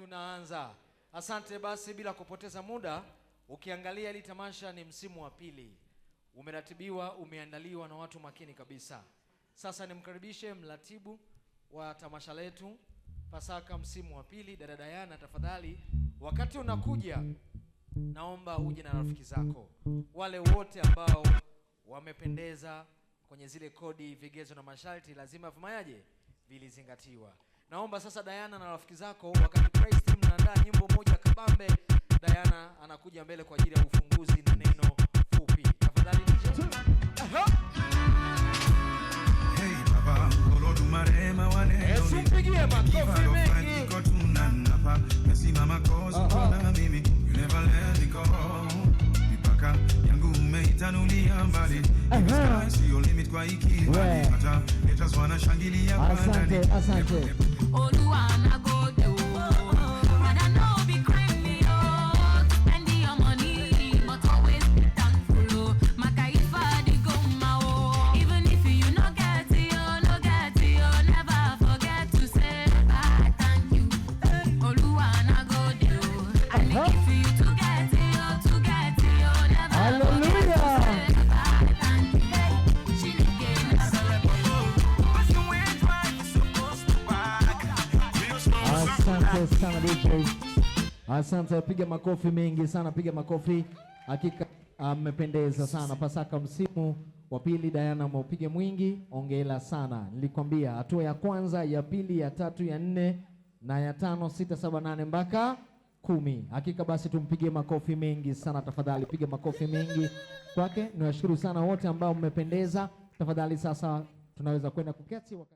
Tunaanza. Asante basi, bila kupoteza muda, ukiangalia hili tamasha ni msimu wa pili. Umeratibiwa, umeandaliwa na watu makini kabisa. Sasa nimkaribishe mratibu wa tamasha letu Pasaka msimu wa pili, dada Diana, tafadhali wakati unakuja naomba uje na rafiki zako. Wale wote ambao wamependeza kwenye zile kodi, vigezo na masharti lazima vimayaje vilizingatiwa. Naomba sasa Diana na rafiki zako, wakati Praise Team naandaa nyimbo moja kabambe, Diana anakuja mbele kwa ajili ya ufunguzi na neno fupi. Tafadhali DJ. Hey baba, olodu marema wane. Mpigie makofi mengi. Nasimama kozi kwa mimi. You never let me go. Mipaka yangu umeitanulia mbali. See your limit kwa iki. Hata haters wanashangilia kwa ndani. Asante. Oluwana go de o. Rather no be crazy o. Spend your money, but always be thankful o. Makaifa di go ma o. Even if you no get it, never forget to say bye, thank you. Oluwana go de o. And if you to get it, never Hallelujah. forget to say bye, thank you. Chineke na Asante sana DJ. Asante, piga makofi mengi sana, piga makofi. Hakika mmependeza sana. Pasaka msimu wa pili, Diana mpige mwingi, ongela sana. Nilikwambia hatua ya kwanza, ya pili, ya tatu, ya nne na ya tano, 6, 7, 8 mpaka 10. Hakika basi tumpigie makofi mengi sana tafadhali, piga makofi mengi kwake. Niwashukuru sana wote ambao mmependeza. Tafadhali sasa tunaweza kwenda kuketi.